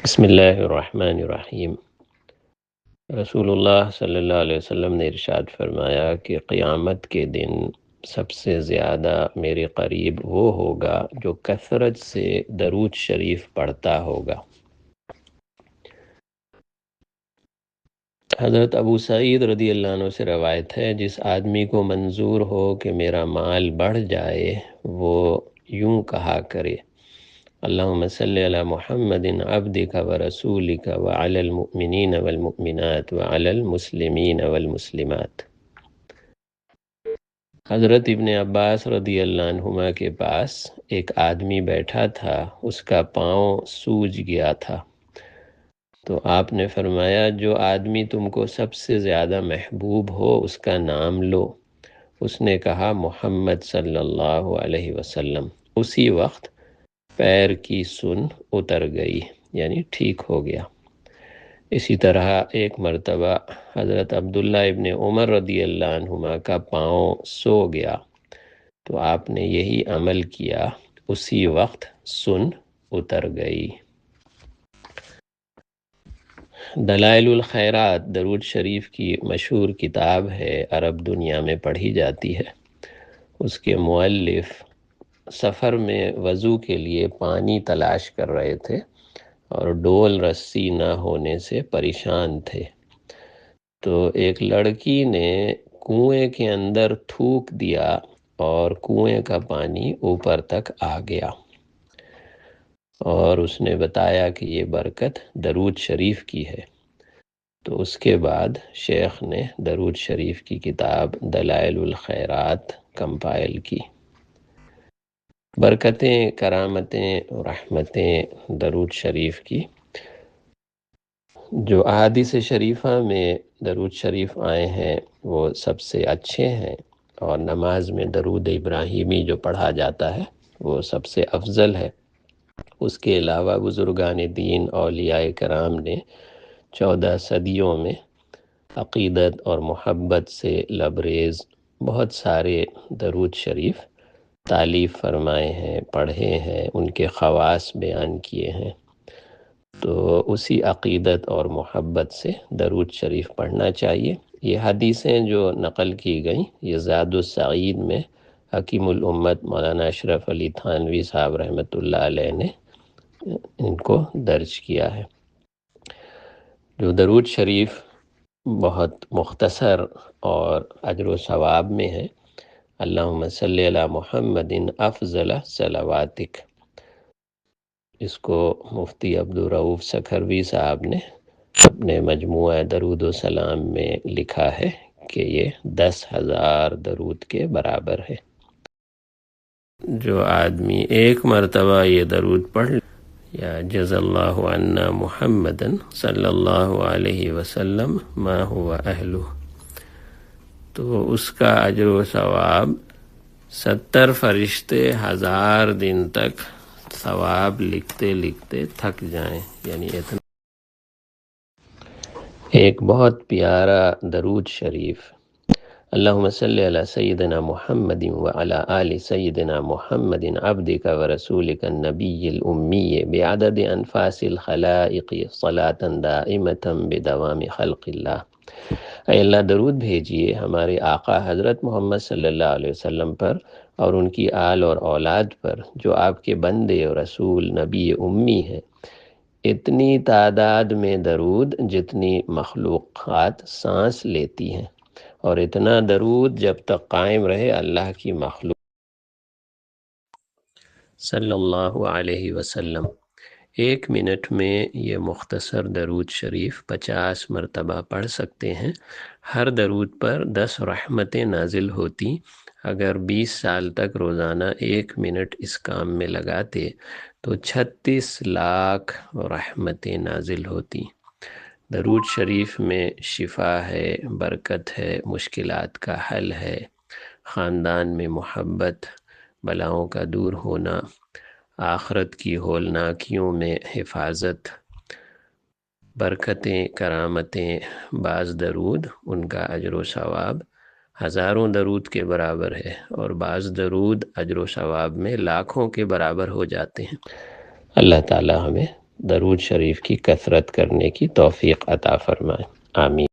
بسم اللہ الرحمن الرحیم۔ رسول اللہ صلی اللہ علیہ وسلم نے ارشاد فرمایا کہ قیامت کے دن سب سے زیادہ میرے قریب وہ ہوگا جو کثرت سے درود شریف پڑھتا ہوگا۔ حضرت ابو سعید رضی اللہ عنہ سے روایت ہے، جس آدمی کو منظور ہو کہ میرا مال بڑھ جائے، وہ یوں کہا کرے: اللہم صلی علی محمد عبدک ورسولک وعلی المؤمنین والمؤمنات وعلی المسلمین والمسلمات۔ حضرت ابن عباس رضی اللہ عنہما کے پاس ایک آدمی بیٹھا تھا، اس کا پاؤں سوج گیا تھا، تو آپ نے فرمایا: جو آدمی تم کو سب سے زیادہ محبوب ہو اس کا نام لو۔ اس نے کہا: محمد صلی اللہ علیہ وسلم۔ اسی وقت پیر کی سن اتر گئی، یعنی ٹھیک ہو گیا۔ اسی طرح ایک مرتبہ حضرت عبداللہ ابن عمر رضی اللہ عنہما کا پاؤں سو گیا، تو آپ نے یہی عمل کیا، اسی وقت سن اتر گئی۔ دلائل الخیرات درود شریف کی مشہور کتاب ہے، عرب دنیا میں پڑھی جاتی ہے۔ اس کے مؤلف سفر میں وضو کے لیے پانی تلاش کر رہے تھے اور ڈول رسی نہ ہونے سے پریشان تھے، تو ایک لڑکی نے کنویں کے اندر تھوک دیا اور کنویں کا پانی اوپر تک آ گیا، اور اس نے بتایا کہ یہ برکت درود شریف کی ہے۔ تو اس کے بعد شیخ نے درود شریف کی کتاب دلائل الخیرات کمپائل کی۔ برکتیں، کرامتیں، رحمتیں درود شریف کی، جو احادیث شریفہ میں درود شریف آئے ہیں وہ سب سے اچھے ہیں، اور نماز میں درود ابراہیمی جو پڑھا جاتا ہے وہ سب سے افضل ہے۔ اس کے علاوہ بزرگان دین اولیاء کرام نے 14 صدیوں میں عقیدت اور محبت سے لبریز بہت سارے درود شریف تالیف فرمائے ہیں، پڑھے ہیں، ان کے خواص بیان کیے ہیں۔ تو اسی عقیدت اور محبت سے درود شریف پڑھنا چاہیے۔ یہ حدیثیں جو نقل کی گئیں، یہ زاد السعید میں حکیم الامت مولانا اشرف علی تھانوی صاحب رحمۃ اللہ علیہ نے ان کو درج کیا ہے۔ جو درود شریف بہت مختصر اور اجر و ثواب میں ہے: اللہم صلی علی محمد افضل صلواتک۔ اس کو مفتی عبدالرؤف سکھروی صاحب نے اپنے مجموعہ درود و سلام میں لکھا ہے کہ یہ 10,000 درود کے برابر ہے۔ جو آدمی ایک مرتبہ یہ درود پڑھ یا جزا اللہ عنا محمد صلی اللہ علیہ وسلم ما هو اہلہ، تو اس کا اجر و ثواب 70 فرشتے 1000 دن تک ثواب لکھتے لکھتے تھک جائیں، یعنی اتنا۔ ایک بہت پیارا درود شریف: اللہم صلی علی سیدنا محمد وعلی آل سیدنا محمد عبدک ورسولک النبی الامی بعدد انفاس الخلائق صلاة دائمة بدوام خلق اللہ۔ اے اللہ، درود بھیجیے ہمارے آقا حضرت محمد صلی اللہ علیہ وسلم پر اور ان کی آل اور اولاد پر، جو آپ کے بندے اور رسول نبی امی ہیں، اتنی تعداد میں درود جتنی مخلوقات سانس لیتی ہیں، اور اتنا درود جب تک قائم رہے اللہ کی مخلوق صلی اللہ علیہ وسلم۔ 1 منٹ میں یہ مختصر درود شریف 50 مرتبہ پڑھ سکتے ہیں۔ ہر درود پر 10 رحمتیں نازل ہوتی۔ اگر 20 سال تک روزانہ 1 منٹ اس کام میں لگاتے تو 36 لاکھ رحمتیں نازل ہوتی۔ درود شریف میں شفا ہے، برکت ہے، مشکلات کا حل ہے، خاندان میں محبت، بلاؤں کا دور ہونا، آخرت کی ہولناکیوں میں حفاظت، برکتیں، کرامتیں۔ بعض درود ان کا اجر و ثواب ہزاروں درود کے برابر ہے، اور بعض درود اجر و ثواب میں لاکھوں کے برابر ہو جاتے ہیں۔ اللہ تعالی ہمیں درود شریف کی کثرت کرنے کی توفیق عطا فرمائے. آمین.